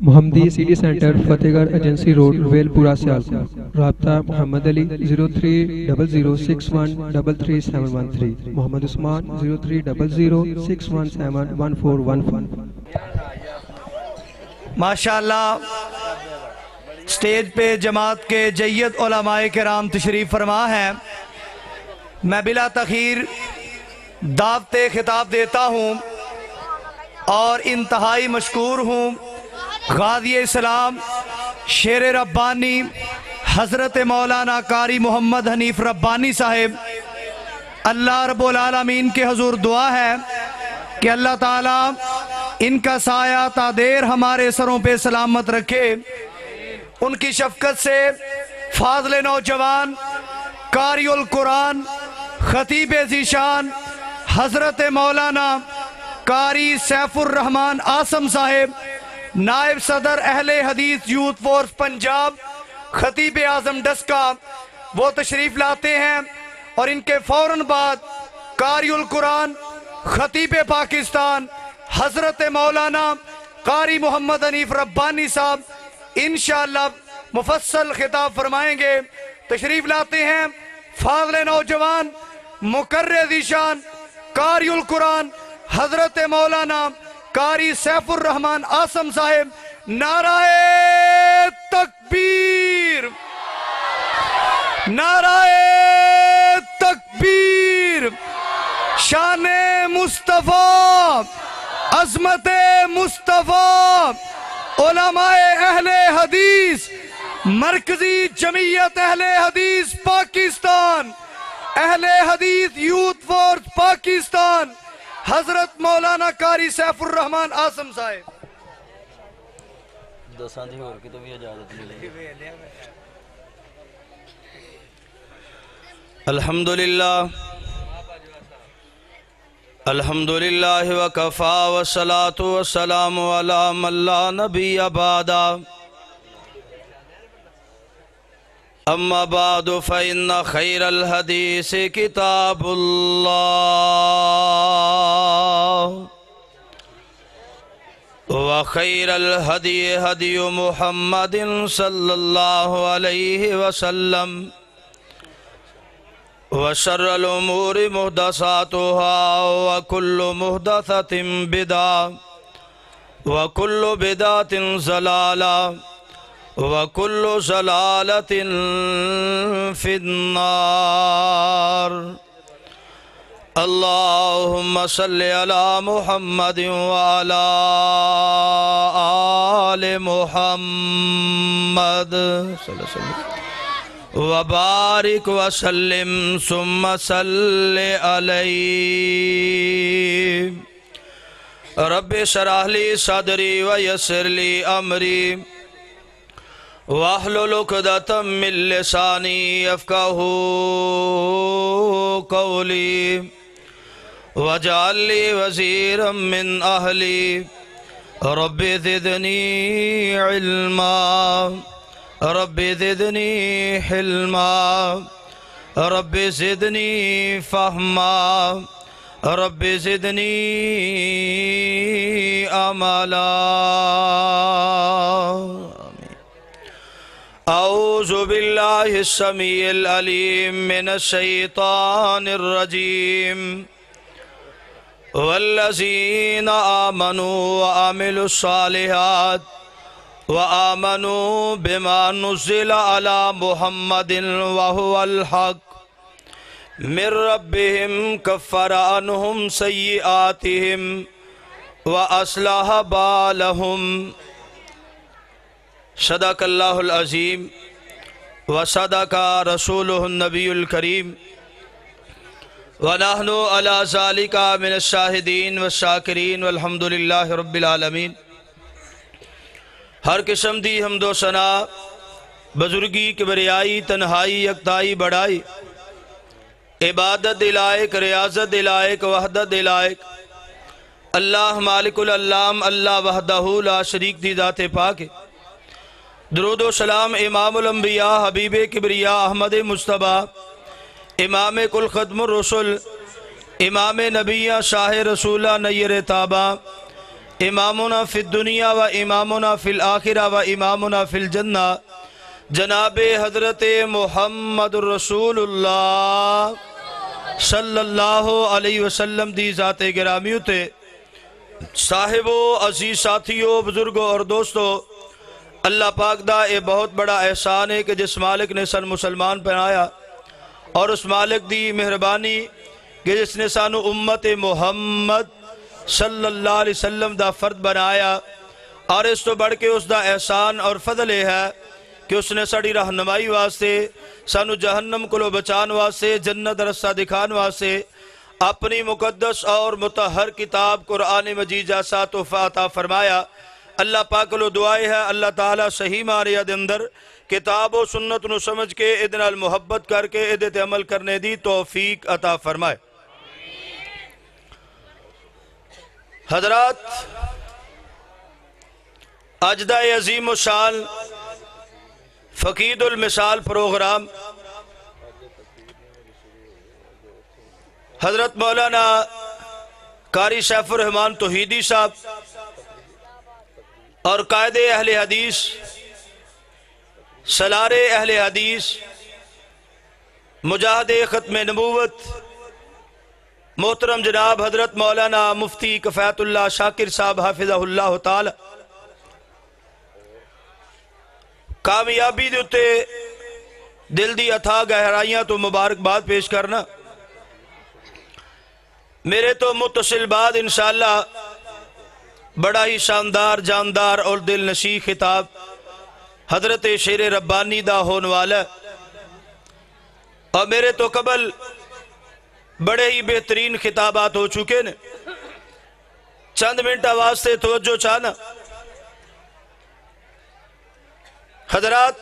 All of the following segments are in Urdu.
محمدی سٹی سینٹر فتح گڑھ ایجنسی روڈ ویل پورہ سیالکوٹ۔ رابطہ محمد علی 0300613373 محمد عثمان 030061711415۔ ماشاءاللہ سٹیج پہ جماعت کے جید علماء کرام تشریف فرما ہیں۔ میں بلا تاخیر دعوت خطاب دیتا ہوں اور انتہائی مشکور ہوں غازی اسلام شیر ربانی حضرت مولانا قاری محمد حنیف ربانی صاحب۔ اللہ رب العالمین کے حضور دعا ہے کہ اللہ تعالیٰ ان کا سایہ تا دیر ہمارے سروں پہ سلامت رکھے۔ ان کی شفقت سے فاضل نوجوان قاری القرآن خطیب ذیشان حضرت مولانا قاری سیف الرحمن آسم صاحب، نائب صدر اہل حدیث یوتھ فورس پنجاب، خطیب اعظم ڈسکا، وہ تشریف لاتے ہیں اور ان کے فوراً بعد قاری القرآن خطیب پاکستان حضرت مولانا قاری محمد حنیف ربانی صاحب انشاءاللہ مفصل خطاب فرمائیں گے۔ تشریف لاتے ہیں فاضل نوجوان مقرر ذیشان قاری القرآن حضرت مولانا قاری سیف الرحمن آسم صاحب۔ نعرہ تکبیر، نعرہ تکبیر، شان مصطفیٰ، عظمت مصطفیٰ، علماء اہل حدیث، مرکزی جمعیت اہل حدیث پاکستان، اہل حدیث یوتھ فورس پاکستان، حضرت مولانا قاری سیف الرحمن آسم صاحب۔ الحمدللہ الحمدللہ وکفا والصلاة والسلام علی من لا نبی بعدا، اما بعد فإن خیر الحدیث کتاب اللہ وخیر الہدی ہدی محمد صلی اللہ علیہ وسلم وشر الامور محدثاتها وکل محدثۃ بدعہ وکل بدعۃ ضلالہ وکل ضلالۃ فی النار۔ اللہم صلی علی محمد وعلی آل محمد صلی اللہ علیہ وسلم وبارک وسلم ثم صلی علیہ۔ رب اشرح لی صدری ویسر لی امری واحلل عقدۃ من لسانی یفقہوا قولی واجعل لی وزیرا من اہلی رب زدنی علما رب زدنی حلما رب زدنی فہما رب زدنی عملا۔ اعوذ باللہ السمیع العلیم من الشیطان الرجیم والذین آمنوا وعملوا الصالحات وآمنوا بما نزل على محمد وهو الحق من ربهم كفر عنهم سيئاتهم وأصلح بالهم۔ صدق اللہ العظیم وصدق رسولہ النبی الکریم ونحن علی ذالک من الشاہدین والشاکرین والحمدللہ رب العالمین۔ ہر قسم دی حمد و ثنا، بزرگی کبریائی تنہائی یکتائی بڑائی، عبادت دلائق ریاضت دلائق وحدت دلائق اللہ مالک العلام اللہ وحدہ لا شریک دی ذات پاک۔ درود و سلام امام الانبیاء حبیب کبریاء احمد مصطفیٰ امام کل ختم الرسل امام نبیہ شاہ رسولہ نیر تابہ امامنا فی الدنیا و امامنا فی الآخرہ و امامنا فی الجنہ جناب حضرت محمد رسول اللہ صلی اللہ علیہ وسلم دی ذات گرامی تے صاحبو عزیز ساتھیو بزرگو اور دوستو، اللہ پاک دا اے بہت بڑا احسان ہے کہ جس مالک نے سن مسلمان بنایا، اور اس مالک دی مہربانی کہ جس نے سانو امت محمد صلی اللہ علیہ وسلم دا فرد بنایا، اور اس تو بڑھ کے اس دا احسان اور فضل ہے کہ اس نے ساڑی رہنمائی واسطے، سانو جہنم کو بچان واسطے، جنت رستہ دکھان واسطے اپنی مقدس اور مطہر کتاب قرآن مجید جیسا تحفہ عطا فرمایا۔ اللہ پاک لو دعائے ہے اللہ تعالیٰ صحیح ماریہ دے اندر کتاب و سنت نو سمجھ کے ادنا المحبت کر کے ادت عمل کرنے دی توفیق عطا فرمائے۔ حضرات، اجدہ عظیم و شان فقید المثال پروگرام حضرت مولانا قاری سیف الرحمن توحیدی صاحب اور قائد اہل حدیث، سلار اہل حدیث، مجاہد ختم نبوت، محترم جناب حضرت مولانا مفتی کفایت اللہ شاکر صاحب حافظہ اللہ تعالی، کامیابی دیتے دل دی اتھا گہرائیاں تو مبارکباد پیش کرنا۔ میرے تو متصل بعد انشاءاللہ بڑا ہی شاندار، جاندار اور دل نشیں خطاب حضرت شیر ربانی دا ہون والا، اور میرے تو قبل بڑے ہی بہترین خطابات ہو چکے نے۔ چند منٹ آواز سے توجہ چاہنا۔ حضرات،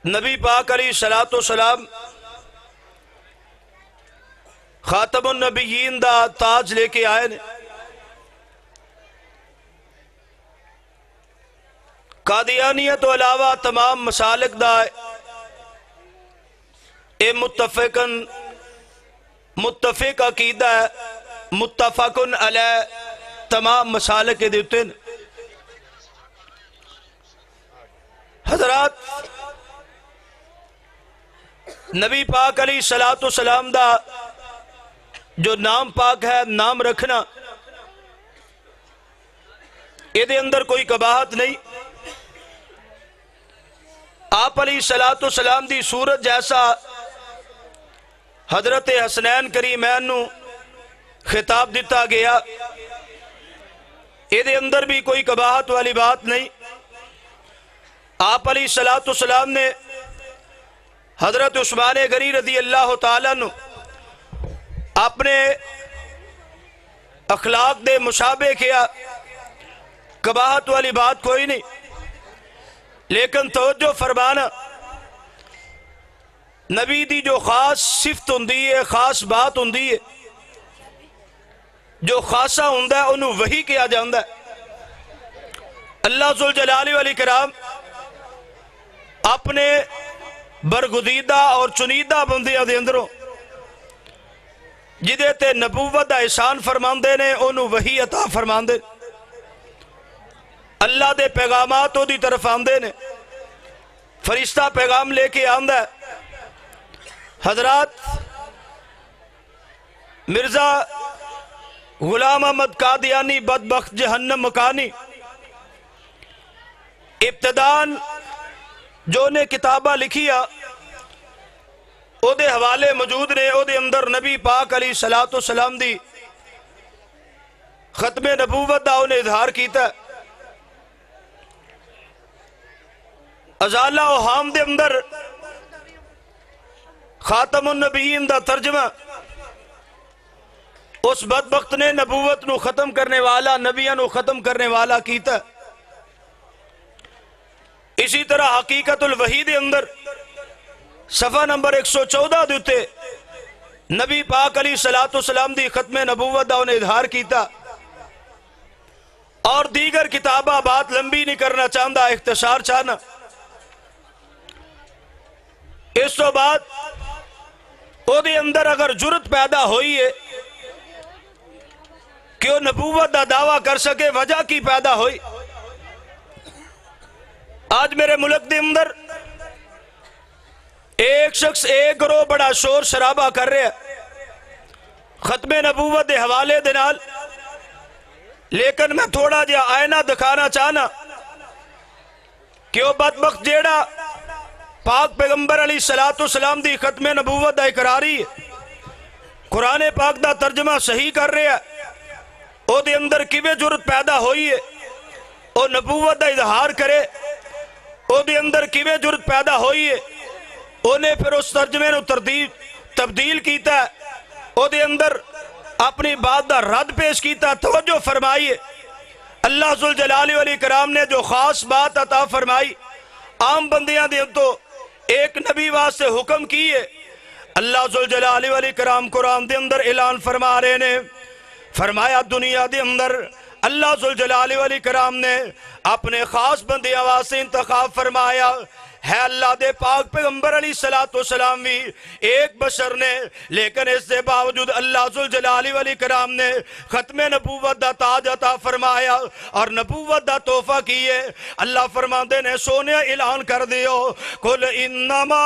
نبی پاک علیہ السلام خاتم النبیین دا تاج لے کے آئے نے۔ قادیانیت و علاوہ تمام مسالک دا اے متفق عقیدہ ہے، متفقن علیہ تمام مسالک کے دیتے ہیں۔ حضرات، نبی پاک علیہ السلام دا جو نام پاک ہے، نام رکھنا یہ دے اندر کوئی قباحت نہیں۔ آپ علیہ السلام دی صورت جیسا حضرت حسنین کریمین نو خطاب دیتا گیا، یہ دے اندر بھی کوئی قباحت والی بات نہیں۔ آپ علیہ السلام نے حضرت عثمان غنی رضی اللہ تعالیٰ نو اپنے اخلاق دے مشابہ کیا، قباحت والی بات کوئی نہیں۔ لیکن توجہ فرمانا، نبی دی جو خاص صفت ہوندی ہے، خاص بات ہوندی ہے، جو خاصہ ہوندا ہے انہوں وحی کیا جاندا ہے۔ اللہ ذوالجلال والاکرام اپنے برگزیدہ اور چنیدہ بندیاں دے اندروں جدے تے نبوت دا احسان فرماندے نے انہوں وحی عطا فرماندے، اللہ دے پیغامات دی طرف آندے نے، فرشتہ پیغام لے کے آندہ ہے۔ حضرات، مرزا غلام احمد قادیانی بدبخت جہنم مکانی ابتدان جو نے کتابہ لکھیا او دے حوالے موجود نے، او دے اندر نبی پاک علیہ السلام دی ختم نبوت دا انہیں اظہار کیتا ہے۔ ازالہ و حام دے اندر خاتم النبیین دا ترجمہ اس بدبخت نے نبوت نو ختم کرنے والا، نبیہ نو ختم کرنے والا کیتا ہے۔ اسی طرح حقیقت الوحی دے اندر صفحہ نمبر 114 دیتے نبی پاک علیہ السلام دی ختم نبوت دا انہیں اظہار کیتا، اور دیگر کتابہ بات لمبی نہیں کرنا چاہتا، اختصار چاہنا۔ اس تو بعد او دے اندر اگر جرت پیدا ہوئی ہے کہ وہ نبوت دا دعویٰ کر سکے، وجہ کی پیدا ہوئی؟ آج میرے ملک دے اندر ایک شخص ایک گروہ بڑا شور شرابہ کر رہے ختم نبوت دے حوالے دے نال، لیکن میں تھوڑا جہا آئینہ دکھانا چاہنا کہ وہ بدبخت جیڑا پاک پیغمبر علیہ السلام دی ختم نبوت دا اقراری قرآن پاک دا ترجمہ صحیح کر رہے ہیں، او دے اندر کیویں جرت پیدا ہوئی ہے او نبوت دا اظہار کرے، او دے اندر کیویں جرت پیدا ہوئی ہے انہیں پھر اس ترجمے نو تبدیل کیتا ہے، او دے اندر اپنی بات دا رد پیش کیتا۔ توجہ فرمائیے، اللہ ذوالجلال والاکرام نے جو خاص بات عطا فرمائی عام بندیاں دے تو ایک نبی واسطے حکم کیے، اللہ ذوالجلال والاکرام قرآن دے اندر اعلان فرما رہے نے، فرمایا دنیا دے اندر اللہ ذوالجلال والاکرام نے اپنے خاص بندیاں واسطے انتخاب فرمایا ہے۔ اللہ دے پاک پیغمبر علیہ السلام بھی ایک بشر نے، لیکن اس سے باوجود اللہ ذوالجلال والاکرام نے ختم نبوت دا تاج عطا فرمایا اور نبوت دا تحفہ کیے۔ اللہ فرماندے نے سونے اعلان کر دیو، قل انما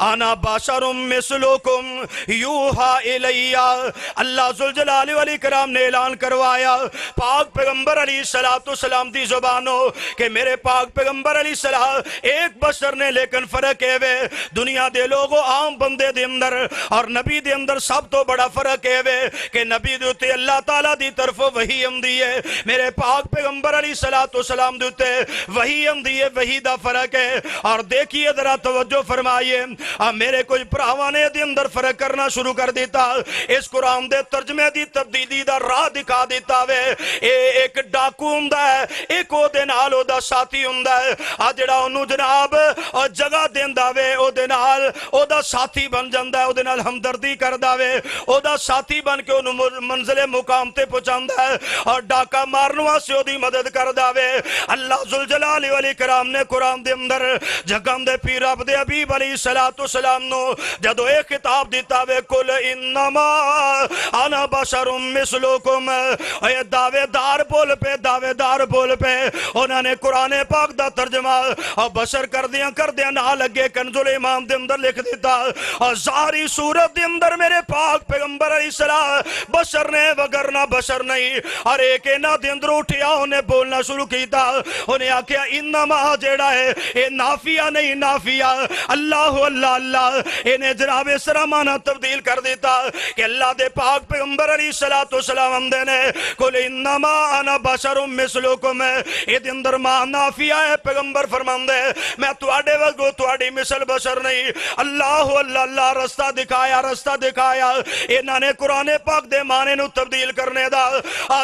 انا بشر مثلکم یوحا الی۔ اللہ ذوالجلال والاکرام نے اعلان کروایا پاک پیغمبر علیہ السلام دی زبانوں کہ میرے پاک پیغمبر علیہ السلام ایک بشر نے، لیکن فرق ہے وے دنیا دے لوگوں عام بندے دے اندر اور نبی دے اندر سب تو بڑا فرق ہے وے کہ نبی دے اتے اللہ تعالیٰ دی طرف وحی امدی ہے، میرے پاک پیغمبر علیہ السلام دے اتے وحی امدی ہے، وحی دا فرق ہے۔ اور دیکھیے ذرا توجہ فرمائیے، میرے کوئی پراوانے دے اندر فرق کرنا شروع کر دیتا، اس قرآن دے ترجمے دی تبدیلی دا راہ دکھا دیتا وے، ایک ڈاکو ہوندا ہے، ایک او دے نال او دا ساتھی ہوندا ہے، جڑا انہوں جناب اور جگہ دیندا وے او دے نال او دا ساتھی بن جاندا ہے، او دے نال ہمدردی کردا وے، او دا ساتھی بن کے انہوں منزل مقام تے پہنچاندا ہے اور ڈاکا مارن واسطے او دی مدد کردا وے۔ اللہ ذوالجلال والاکرام نے قرآن دے اندر جگم دے پیر رب دے حبیب علیہ السلام نو جدو ایک خطاب دیتا وے، قل انما انا بشر مثلکم، اے دعوے دار بول پہ انہوں نے قرآن پاک دا ترجمہ اور بشر کر دیا نہ لگے کنز الایمان دے اندر لکھ دیتا، اور ظاہری صورت دے اندر میرے پاک پیغمبر علیہ السلام بشر نے وگرنہ بشر نہیں، اور ایک اینا دے اندر اٹھیا انہیں بولنا شروع کیتا، انہیں آکیا انما جیڑا ہے اے نافیہ نہیں نافیہ، اللہ اللہ اللہ، انہیں جناب اس طرح معنی تبدیل کر دیتا کہ اللہ دے پاک پیغمبر علیہ السلام ہم دینے قل انما انا بشر مثلکم، اے دے اندر ماں نافیہ ہے، پیغمبر فرماندے میں تواڈے وگو تواڈی مثل بشر نہیں، اللہ اللہ رستہ دکھایا، انہاں نے قرآن پاک دے معنی نو تبدیل کرنے دا،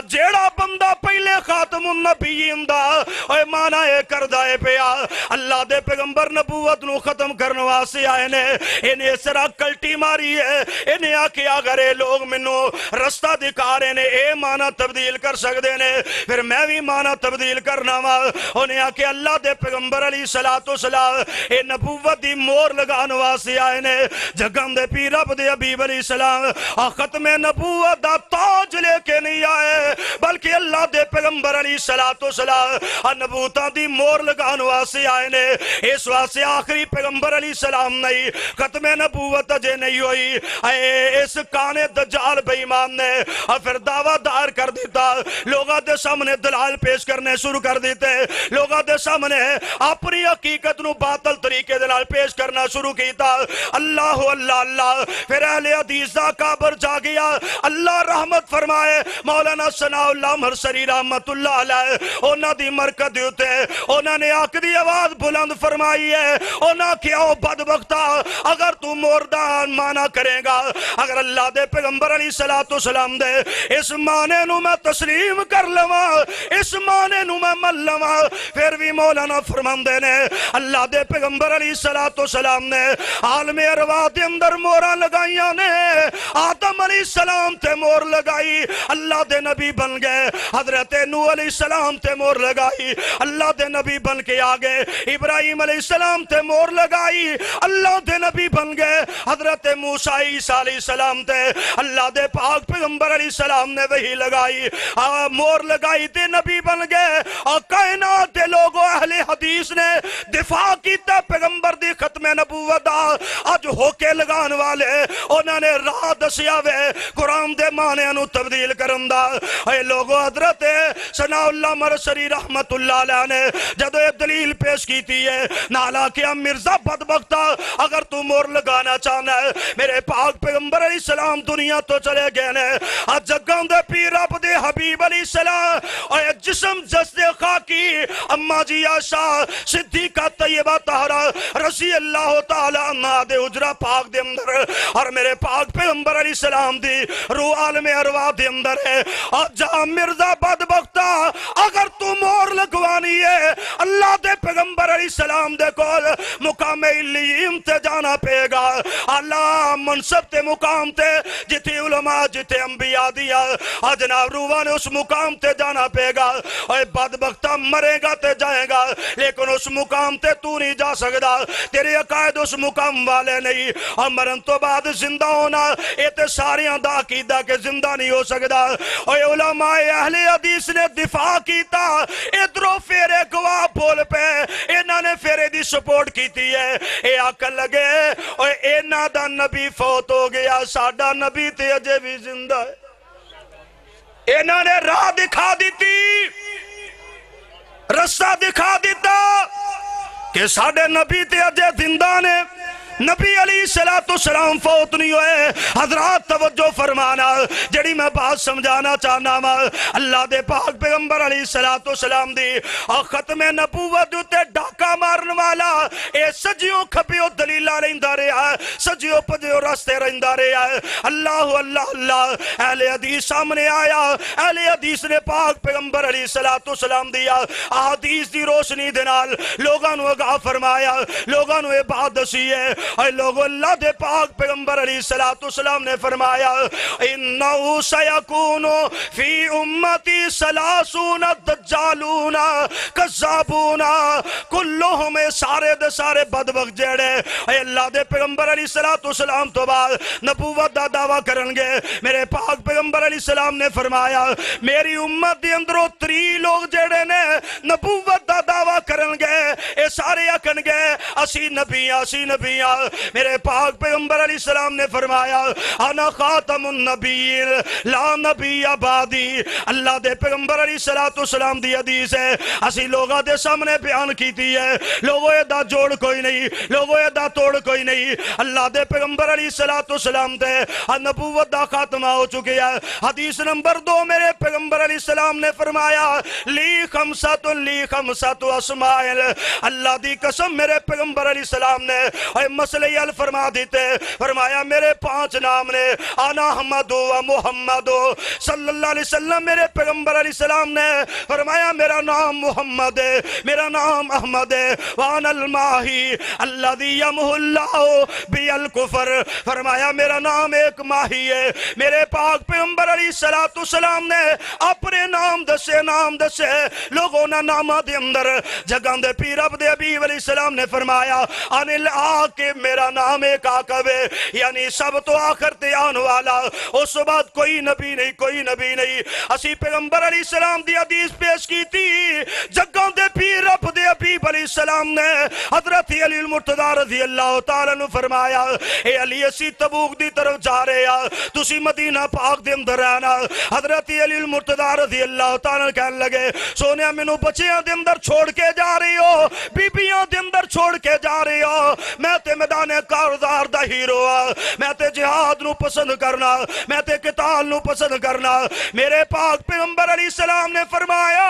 جیڑا بندہ پہلے خاتم النبیین دا اے معنی اے کردہ اے پیا، اللہ دے پیغمبر نبوت نو ختم کرنے واسطے آئے نے، انہیں اس طرح کلٹی ماری ہے، انہیں آکے اگر اے لوگ منو رستہ دکھا رہے نے اے معنی تبدیل کر سکتے نے، پھر میں بھی معنی تبدیل کرنا وا، انہیں آکے اللہ دے پیغمبر علیہ السلام اے نبوت دی مور لگان واسطے آئے نے، جگم دے پیر رب دے حبیب علیہ السلام ختم نبوت دا تاج لے کے نہیں آئے، بلکہ اللہ دے پیغمبر علیہ السلام نبوتاں دی مور لگان واسطے آئے نے، اس واسطے آخری پیغمبر علیہ السلام نہیں، ختم نبوت اجے نہیں ہوئی، اے اس کانے دجال بے ایمان نے پھر دعویٰ دار کر دیتا، لوگاں دے سامنے دلال پیش کرنے شروع کر دیتے، لوگاں دے سامنے اپنی حقیقت نو باطل طریقے دلال پیش کرنا شروع کیتا، اللہ اللہ، پھر اہل حدیث دا کابر جا گیا، اللہ رحمت فرمائے مولانا ثناء اللہ مرسری رحمت اللہ علیہ، انہاں دی مرکت دیتے انہاں نے آنکھ دی آواز بلند فرمائی ہے، انہاں کیا ہو بدبختہ، اگر تو مردان مانا کرے گا، اگر اللہ دے پیغمبر علیہ السلام دے اس معنی نو میں تسلیم کر لواں، اس معنی نو میں مل لواں، پھر بھی مولانا فرماندے نے اللہ دے پیغمبر علیہ السلام نے عالم ارواح دے اندر مورا لگائیاں نے آدم علیہ السلام تے مور لگائی اللہ دے نبی بن گئے حضرت نوح علیہ السلام تے مور لگائی اللہ دے نبی بن کے آگے ابراہیم علیہ السلام تے مور لگائی اللہ دے نبی بن گئے حضرت موسیٰ عیسیٰ علیہ السلام تے اللہ دے پاک پیغمبر علیہ السلام نے وہی لگائی مور لگائی تے نبی بن گئے اور کائنات دے لوگوں اہل حدیث نے دفاع کیتا پیغمبر دی ختم نبوت دا اج ہو کے لگان والے انہوں نے راہ دسیا وے قرآن دے معنی انو تبدیل کرن دا اے لوگوں حضرت ثناء اللہ مرسری رحمت اللہ علیہ نے جدو یہ دلیل پیش کیتی ہے نالا کیا مرزا بدبختہ اگر تو مور لگانا چاہنا ہے میرے پاک پیغمبر علیہ السلام دنیا تو چلے گئے نے آج جگہ دے پیر رب دے حبیب علیہ السلام اور ایک جسم جسد خاکی اما جی عائشہ صدیقہ طیبہ طاہرہ رضی اللہ تعالیٰ عنہ دے اجرا پاک دے اندر اور میرے پاک پیغمبر علیہ السلام دی روح عالم ارواح دے اندر ہے اور جہاں مرزا بدبختہ اگر تو مور لگوانی ہے اللہ دے پیغمبر علیہ السلام دے کول مقام علیین تے جانا پے گا اللہ منصب تے مقام تے جتے علماء جتے انبیاء دیا جناب روحہ نے اس مقام تے جانا پے گا اور بدبختہ مرے گا تے جائے گا لیکن اس مقام تے تو نہیں جا سکتا تیرے عقائد اس مقام والے نہیں اور مرن تو بعد زندہ ہونا یہ تے ساریاں دا عقیدہ کہ زندہ نہیں ہو سکتا اور علماء اہل حدیث نے دفاع کیتا ادھروں فیرے گواہ بول پہ انہوں نے فیرے دی سپورٹ کیتی ہے اے آکل لگے اور اینا دا نبی فوت ہو گیا ساڑھا نبی تے اجے بھی زندہ ہے انہوں نے راہ دکھا دیتی رستہ دکھا دیتا کہ ساڑھے نبی تے اجے زندہ نے نبی علیہ السلام فوت نہیں ہوئے حضرات توجہ فرمانا جڑی میں بات سمجھانا چاہنا اللہ دے پاک پیغمبر علیہ السلام دی اور ختم نبوت تے ڈاکہ مارن والا اے سجیوں کھپیوں دلیلہ رہندہ رہا ہے سجیوں پجیوں راستے رہندہ رہا ہے اللہ اللہ اللہ اہل حدیث سامنے آیا اہل حدیث نے پاک پیغمبر علیہ السلام دیا حدیث دی روشنی دنال لوگاں نو آگاہ فرمایا لوگاں نو اے بات دسی ہے اے لوگو اللہ دے پاک پیغمبر علیہ السلام نے فرمایا انہو سیکونو فی امتی سلاسون دجالون کذابون کلہم سارے دے سارے بدبخت جیڑے اے اللہ دے پیغمبر علیہ السلام تو بعد نبوت دا دعویٰ کرنگے میرے پاک پیغمبر علیہ السلام نے فرمایا میری امت دی اندروں 3 لوگ جیڑے نے نبوت دا دعویٰ کرنگے اے سارے اکنگے اسی نبیاں میرے پاک پیغمبر علیہ السلام نے فرمایا انا خاتم النبیین لا نبی بعدی اللہ دے پیغمبر علیہ السلام دی حدیث ہے اسی لوگاں دے سامنے بیان کیتی ہے لوگوں دا جوڑ کوئی نہیں لوگوں دا توڑ کوئی نہیں اللہ دے پیغمبر علیہ السلام دے نبوت دا خاتمہ ہو چکے ہے حدیث نمبر 2 میرے پیغمبر علیہ السلام نے فرمایا لی خمسات اسمائل اللہ دی قسم میرے پیغمبر علیہ السلام نے مسئلہ حل فرما دیتے فرمایا میرے 5 نام نے انا احمد و محمد صلی اللہ علیہ وسلم میرے پیغمبر علیہ السلام نے فرمایا میرا نام محمد ہے میرا نام احمد ہے وانا الماہی الذی یمحو اللہ بی الکفر فرمایا میرا نام ایک ماہی ہے میرے پاک پیغمبر علیہ السلام نے اپنے نام دسے لوگوں نے نامہ دے اندر جگہ دے پیر عبد حبیب علیہ السلام نے فرمایا انل کہ میرا نام ایک آقب ہے یعنی سب تو آخر تے آن والا اس بعد کوئی نبی نہیں اسی پیغمبر علیہ السلام دی حدیث پیش کی تھی جگہ دے پیر عبد حبیب علیہ السلام نے حضرت علی المرتضی رضی اللہ تعالیٰ نے فرمایا اے علی اسی تبوک دی طرف جا رہے ہیں تسی مدینہ پاک دے اندر رہنا حضرت علی المرتضی رضی اللہ تعالیٰ کہنے لگے سونے منو بچیاں دے اندر چھوڑ کے جا رہی ہو بیبیاں دے اندر چھوڑ کے جا رہی ہو میں تے میدان کارزار دا ہیرو میں تے جہاد نو پسند کرنا میں تے قتال نو پسند کرنا میرے پاک پیغمبر علیہ السلام نے فرمایا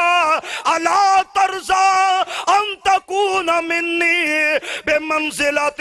الا ترضا ان تکون منی بمنزلت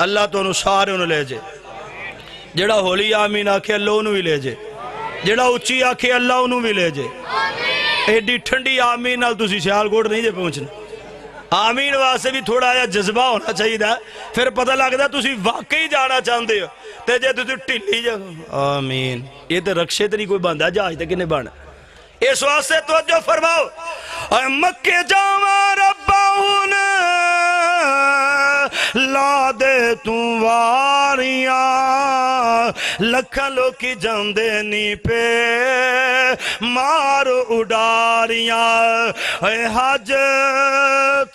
اللہ تو سارے انہوں لے جے جڑا ہولی آمین آکھے اللہ انہوں بھی لے جے جڑا اچھی آکھے اللہ انہوں بھی لے جے ایڈی ٹھنڈی آمین نال تسی سیالکوٹ نہیں جے پہنچنا آمین واسے بھی تھوڑا آیا جذبہ ہونا چاہیے دا پھر پتہ لگتا تسی واقعی جانا چاہندے ہو تے جے تسی ٹھلی جا آمین یہ تے رکشے تے نہیں کوئی بندہ جہاز تے کنے بنا اس واسطے توجہ فرماؤ اے مکے جاواں ربا ہن لا دے تو واریاں لکھاں لوکی جاندے نی پہ مار اڈاریاں اے حج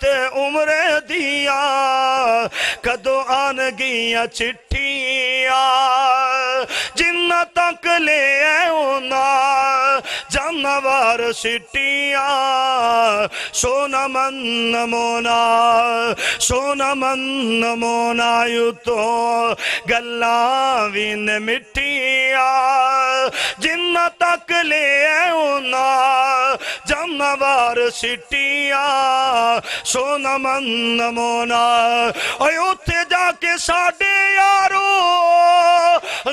تے عمرے دیا کدو آن گیا چٹھیاں جنہ تک لے اونا جانوار سٹیاں سونا من نمونا سونا من نمونا یو تو گلاوین مٹیاں جنہ تک لے اونا جانوار سٹیاں سونا من نمونا اے اتھے جا کے ساڑھے یارو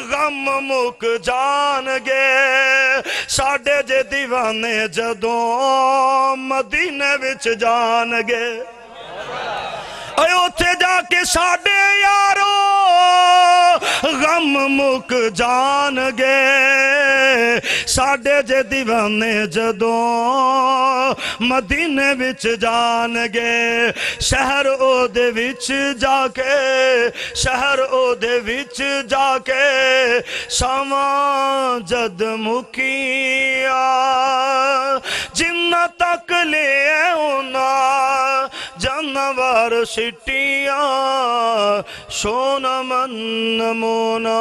غم مک جان گے ساڑھے جے دیوانے جدوں مدینے وچ جان گے اے اتھے جا کے ساڑھے یارو غم مک جان گے ساڑھے جے دیوانے جدوں مدینے وچ جان گے شہر او دے وچ جا کے شہر او دے وچ جا کے ساواں جد مکیا جنہ تک لے اونا جانوار سٹیاں سونا من نمونا